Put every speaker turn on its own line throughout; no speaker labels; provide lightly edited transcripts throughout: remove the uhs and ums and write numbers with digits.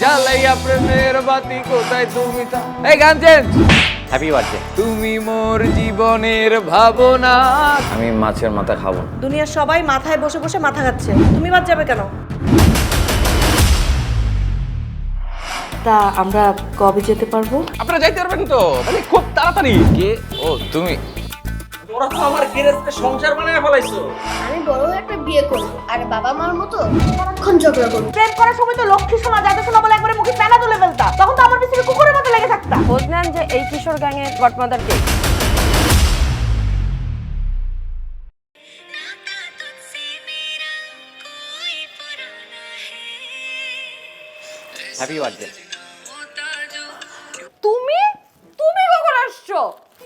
জ্বালাইয়া প্রেমের বাতি কোথায় তুমি তা এই গান চেঞ্জ।
Happy birthday.
তুমি মোর জীবনের ভাবনা। আমি মাছের মাথা খাবো।
দুনিয়ার সবাই মাথায় বসে বসে মাথা খাচ্ছে, তুমি বাদ যাবে কেন? তা আমরা কবে যেতে পারবো?
আপনারা যাইতে পারবেন তো, মানে খুব তাড়াতাড়ি। কে? ও তুমি।
তোরা তো আমার গেরেজকে সংসার বানায় ফেলাইছো।
আমি বড় একটা বিয়ে করব আর বাবা মার মতো সারাক্ষণ ঝগড়া করব।
প্রেম করার সময় তো লক্ষ্মী শোনা যাইতে শোনা বলে একবারে মুখে প্যানা তুলে ফেলতা, তখন তো আমার পিছনে কুকুরের মতো লেগে থাকতা।
খোঁজ নেন যে এই কিশোর গ্যাংয়ের গডমাদার কে।
Happy birthday.
তুমি তুমি কখন আসছো?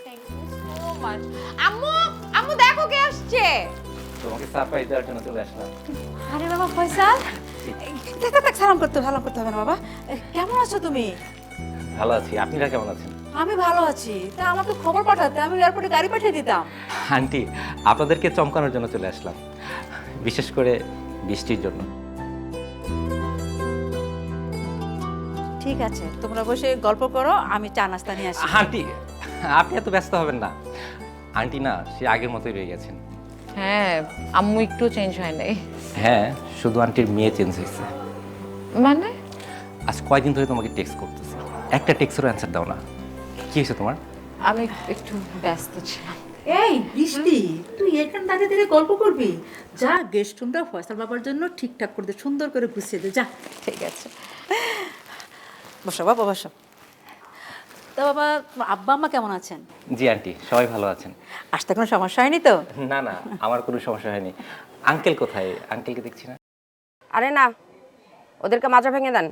Thank you so much. আম্মু আম্মু দেখো কে আসছে।
তোমাকে সারপ্রাইজ দেওয়ার জন্য চলে আসলাম।
আরে বাবা ফয়সাল, দেখ সালাম করতে হবে না বাবা। কেমন আছো তুমি?
ভালো আছি, আপনারা কেমন আছেন?
আমি ভালো আছি। তা আমাকে খবর পাঠাতে, আমি এয়ারপোর্টে গাড়ি পাঠিয়ে দিতাম।
আন্টি, আপনাদেরকে চমকানোর জন্য চলে আসলাম, বিশেষ করে বৃষ্টির জন্য।
ঠিক আছে, তোমরা বসে গল্প করো, আমি চা নাস্তা নিয়ে আসি।
আন্টি, আপনি এত ব্যস্ত হবেন না। আন্টি না, সে আগের মতোই রয়ে গেছেন।
হ্যাঁ, আম্মু একটু চেঞ্জ হয় নাই।
হ্যাঁ, শুধু আন্টির মেয়ে চেঞ্জ হয়েছে।
মানে
আজ কয়দিন ধরে তোমাকে টেক্সট করতেছে, একটা টেক্সটেরও অ্যান্সার দাও না। কি হয়েছে তোমার?
আমি একটু ব্যস্ত ছিলাম।
এই বৃষ্টি, তুই এখানে দাঁড়িয়ে দাঁড়িয়ে গল্প করবি? যা গেস্ট রুমটা ফয়সাল বাবার জন্য ঠিকঠাক করে দে, সুন্দর করে গুছিয়ে দে, যা।
ঠিক আছে।
বসো বাবা, বসো। তা বাবা, তোমার আব্বা আম্মা কেমন আছেন?
জি আন্টি, সবাই ভালো আছেন।
আসতে কোনো সমস্যা হয়নি তো?
না না, আমার কোনো সমস্যা হয়নি। আঙ্কেল কোথায়? আঙ্কেলকে দেখছি না।
আরে না, ওদেরকে মাজা ভেঙে দেন।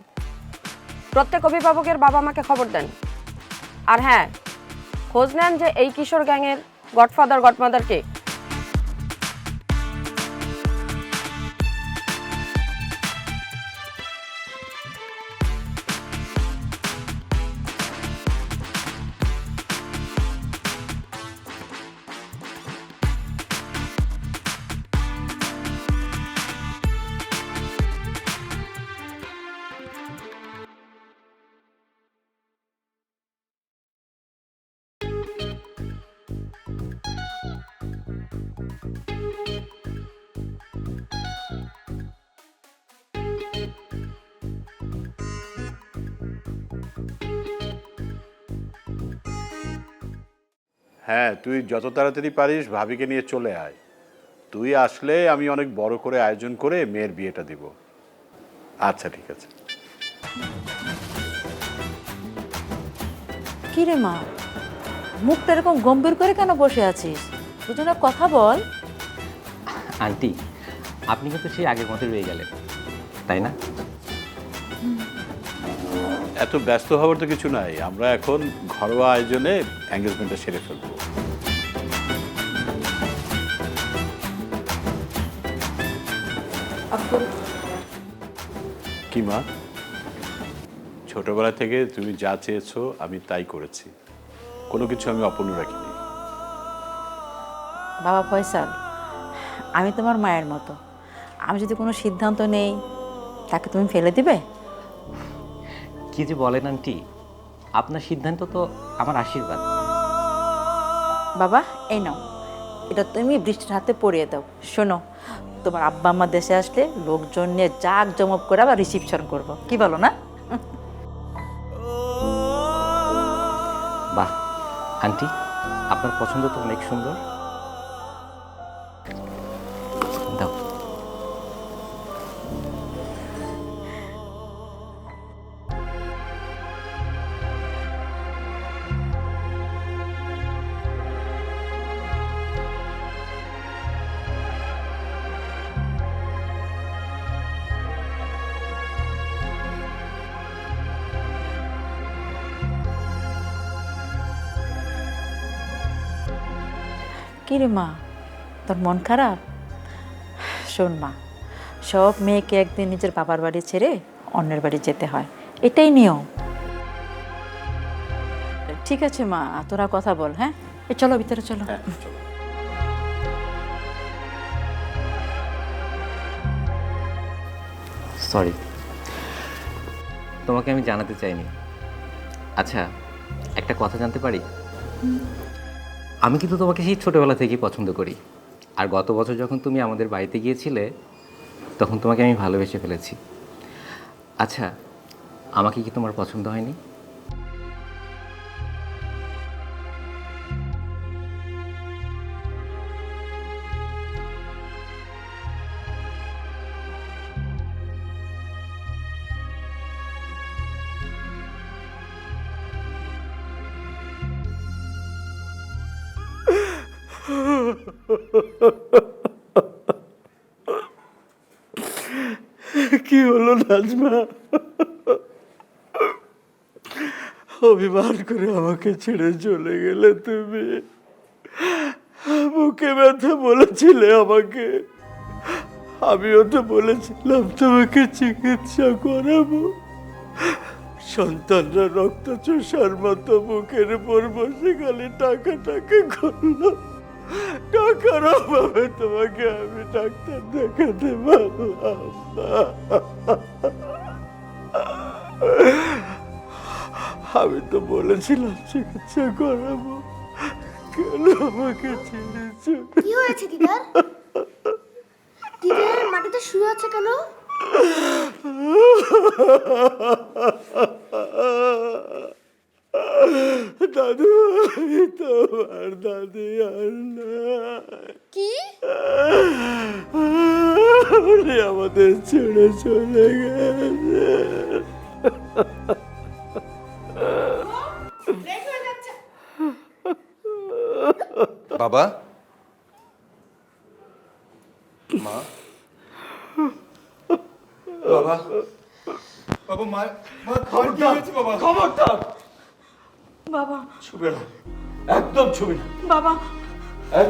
প্রত্যেক অভিভাবকের বাবা মাকে খবর দেন। আর হ্যাঁ, খোঁজ নেন যে এই কিশোর গ্যাংয়ের গডফাদার গডমাদার কে।
হ্যাঁ, তুই যত তাড়াতাড়ি পারিস ভাবিকে নিয়ে চলে আয়। তুই আসলে আমি অনেক বড় করে আয়োজন করে মেয়ের বিয়েটা দিব। আচ্ছা ঠিক আছে।
কি রে মা, মুখটা এরকম গম্ভীর করে কেন বসে আছিস? দুজনে কথা বল।
আন্টি, আপনি কিন্তু সেই আগের মতোই রয়ে গেলেন, তাই না?
এত ব্যস্ত হওয়ার তো কিছু নাই, আমরা এখন ঘরোয়া আয়োজনে এঙ্গেজমেন্টটা সেরে ফেলবো। কি মা, ছোটবেলা থেকে তুমি যা চেয়েছো আমি তাই করেছি, কোনো কিছু আমি অপূর্ণ রাখিনি।
বাবা ফয়সাল, আমি তোমার মায়ের মতো। আমি যদি কোনো সিদ্ধান্ত নেই, তাকে তুমি ফেলে দিবে?
কি যে বলেন আন্টি, আপনার সিদ্ধান্ত তো আমার আশীর্বাদ।
বাবা এই নাও, এটা তুমি বৃষ্টির হাতে পরিয়ে দাও। শোনো, তোমার আব্বা আম্মা দেশে আসলে লোকজন নিয়ে জাক জমক করে আবার রিসিপশন করবো, কি বলো না?
বাহ আন্টি, আপনার পছন্দ তো অনেক সুন্দর। দাও।
কি রে মা, তোর মন খারাপ? শোন মা, সব মেয়েকে একদিন নিজের বাবার বাড়ি ছেড়ে অন্যের বাড়ি যেতে হয়, এটাই নিয়ম। ঠিক আছে মা, তোরা কথা বল। হ্যাঁ, চলো ভিতরে চলো।
সরি। তোমাকে আমি জানাতে চাইনি। আচ্ছা, একটা কথা জানতে পারি? আমি কিন্তু তোমাকে সেই ছোটোবেলা থেকেই পছন্দ করি। আর গত বছর যখন তুমি আমাদের বাড়িতে গিয়েছিলে তখন তোমাকে আমি ভালোবেসে ফেলেছি। আচ্ছা, আমাকে কি তোমার পছন্দ হয়নি?
কি হলো নাজমা? অভিমান করে আমাকে ছেড়ে চলে গেলে তুমি। বুকে ব্যথা বলেছিলে আমাকে, আমিও তো বলেছিলাম তোমাকে চিকিৎসা করাবো। সন্তানরা রক্ত চোষার মতো বুকের উপর বসে খালি টাকা টাকা করলো। টাকার অভাবে তোমাকে আমি ডাক্তার দেখাতে পারলাম না। আমি তো বলেছিলাম চিকিৎসা করাবো, কেন আমাকে ছেড়েছ?
কি হয়েছে দিদার? দিদার মাটিতে শুয়ে আছে কেন?
দাদু, তোমার দাদি আর নাই।
কি?
উনি আমাদের ছেড়ে চলে গেছে।
বাবা, মা, বাবা, বাবা, মা, মা, খাবার কি হয়েছে বাবা?
খবরদার বাবা, ছুবে না, একদম ছুবে না বাবা।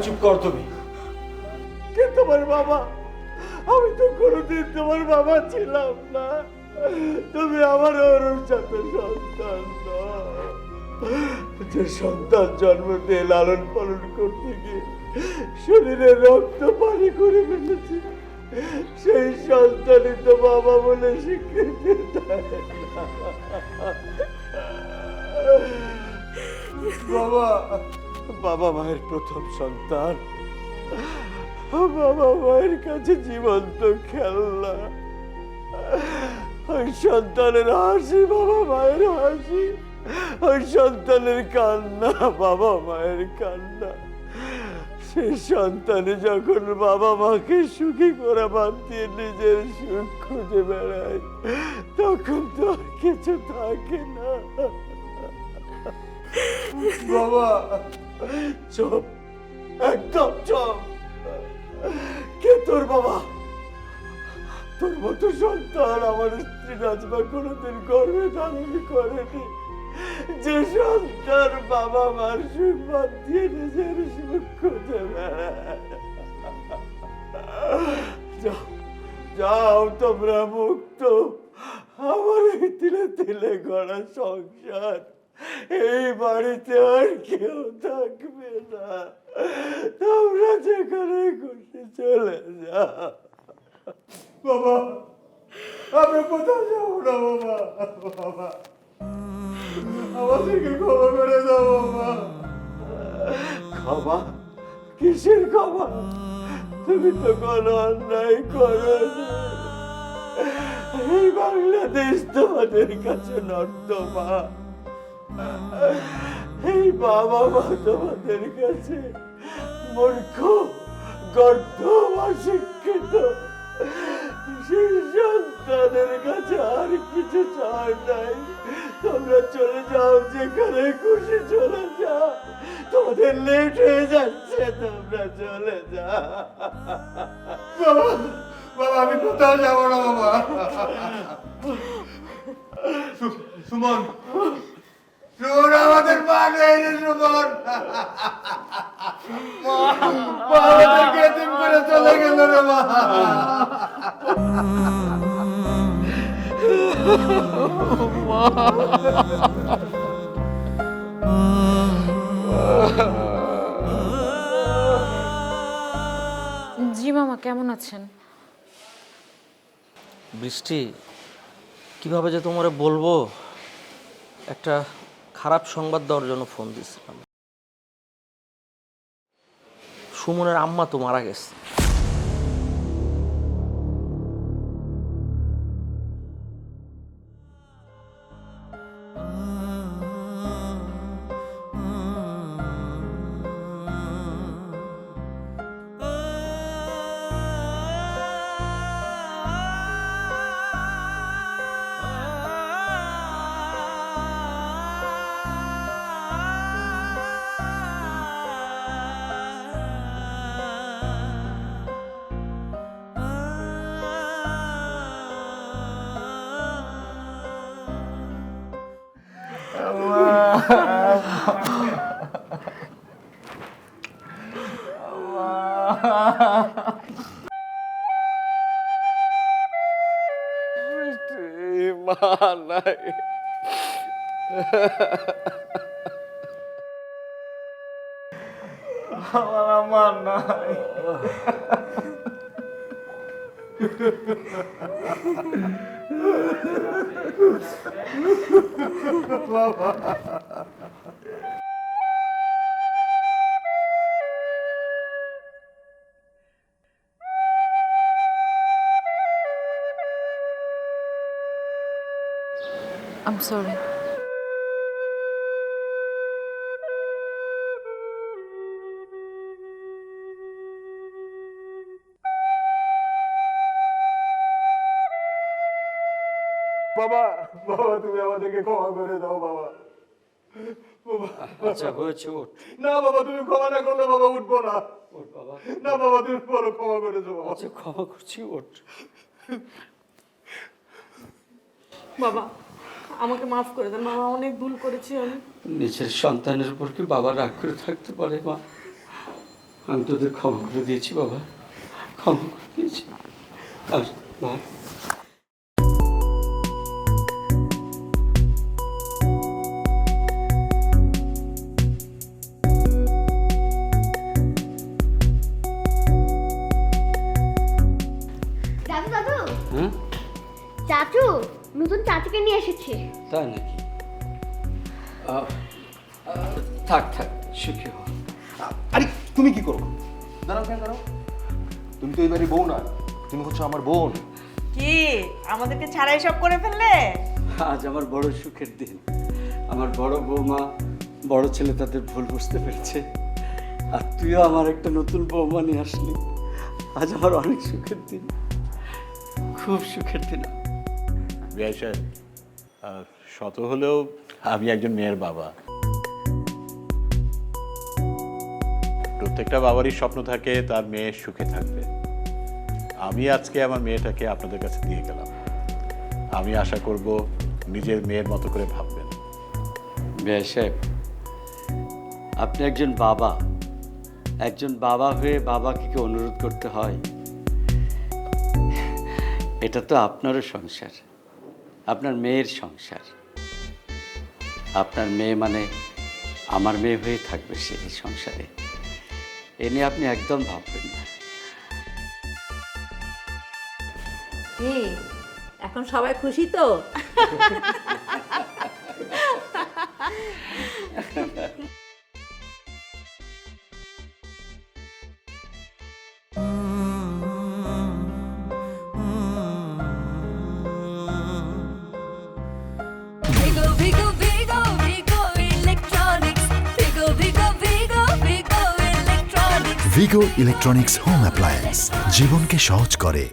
চুপ কর তুমি। কে তোমার বাবা? আমি তো কোনোদিন তোমার বাবা ছিলাম না। তুমি আমার ওর সাথে সন্তান নও। যে সন্তান জন্ম দিয়ে লালন পালন করতে গিয়ে শরীরে রক্ত পানি করে ফেলেছি, সেই সন্তানই তো বাবা বলে স্বীকৃতি দেয় না। বাবা, বাবা মায়ের প্রথম সন্তান, বাবা মায়ের কাছে জীবন্ত খেলনা। ওই সন্তানের হাসি বাবা মায়ের হাসি, ওই সন্তানের কান্না বাবা মায়ের কান্না। সেই সন্তানে যখন বাবা মাকে সুখী করে বাদ দিয়ে নিজের সুখ খুঁজে বেড়ায়, তখন তো আর কিছু থাকে না। বাবা চুপ, একদম চুপ। কে তোর বাবা? তোর মতো সন্তান আমার স্ত্রী নাজমা কোনোদিন গর্ভে ধারণ করেনি। যে সন্তান বাবা মার সুখ বাদ দিয়ে নিজের সুখ খুঁজে বেড়ায়। যাও, যাও, তোমরা মুক্ত। আমার এই তিলে তিলে গড়া সংসার, এই বাড়িতে আর কেউ থাকবে না। তোমরা যেখানে খুশি চলে যাও। বাবা, আমরা কোথাও যাবো না বাবা। বাবা, আমাদেরকে ক্ষমা করে দাও বাবা। ক্ষমা? কিসের ক্ষমা? তুমি তো কোনো অন্যায় করো না। এই বাংলাদেশ তোমাদের কাছে নর্দমা, এই বাবা মা তোমাদের কাছে মূর্খ, গর্দ, অশিক্ষিত। সেই সন্তানের কাছে আর কিছু চাই নাই। তোমরা চলে যাও, যেখানে খুশি চলে যাও। তোমাদের লেট হয়ে যাচ্ছে, তোমরা চলে যাও। বাবা, বাবা, আমি কোথাও যাবো না বাবা। সুমন, সুমন আমাদের মা নেই রে সুমন। মা আমাদেরকে এতিম করে চলে গেল রে মা।
জি মামা, কেমন আছেন?
বৃষ্টি, কি কিভাবে যে তোমারে বলবো, একটা খারাপ সংবাদ দেওয়ার জন্য ফোন দিয়েছিলাম। সুমনের আম্মা তো মারা গেছে।
মা নাই। আমার মা নাই।
I'm sorry.
বাবা, বাবা তুমি আমাদেরকে ক্ষমা করে দাও বাবা।
আচ্ছা হয়েছে, ওঠ।
না বাবা, তুমি ক্ষমা না করলে বাবা উঠবো না। না বাবা, তুমি বলো ক্ষমা করে দাও বাবা।
আচ্ছা ক্ষমা করছি, ওঠ।
বাবা আমাকে মাফ করে দেন, বাবা অনেক ভুল করেছি আমি।
নিজের সন্তানের উপর কি বাবা রাগ করে থাকতে পারে মা? আমি তোদের ক্ষমা করে দিয়েছি বাবা, ক্ষমা করে দিয়েছি। আর মা,
দাদু দাদু,
হ্যাঁ
চাচু নতুন চাচুকে নিয়ে এসেছে।
তাই নাকি? থাক থাক, সুখী হও।
আরে তুমি কি করো? দাঁড়াও কেন, দাঁড়াও। তুমি তো এবারে বউ না, তুমি হচ্ছে আমার বোন।
কি আমাদেরকে ছাড়াই সব করে ফেললে?
আজ আমার বড় সুখের দিন। আমার বড় বৌমা বড় ছেলে তাদের ভুল বুঝতে পেরেছে, আর তুইও আমার একটা নতুন বৌমা নিয়ে আসলি। আজ আমার অনেক সুখের দিন, খুব সুখের দিন।
বিআই সাহেব, শত হলেও আমি একজন মেয়ের বাবা। প্রত্যেকটা বাবারই স্বপ্ন থাকে তার মেয়ে সুখে থাকবে। আমি আজকে আমার মেয়েটাকে আপনাদের কাছে দিয়ে গেলাম। আমি আশা করব নিজের মেয়ের মতো করে ভাববেন।
বিআই সাহেব, আপনি একজন বাবা, একজন বাবা হয়ে বাবাকে কি অনুরোধ করতে হয়? এটা তো আপনারও সংসার, আপনার মেয়ের সংসার। আপনার মেয়ে মানে আমার মেয়ে হয়ে থাকবে সে এই সংসারে। এ নিয়ে আপনি একদম ভাববেন না।
এখন সবাই খুশি তো?
ভিগো ইলেকট্রনিক্স হোম অ্যাপ্লায়েন্স জীবনকে সহজ করে।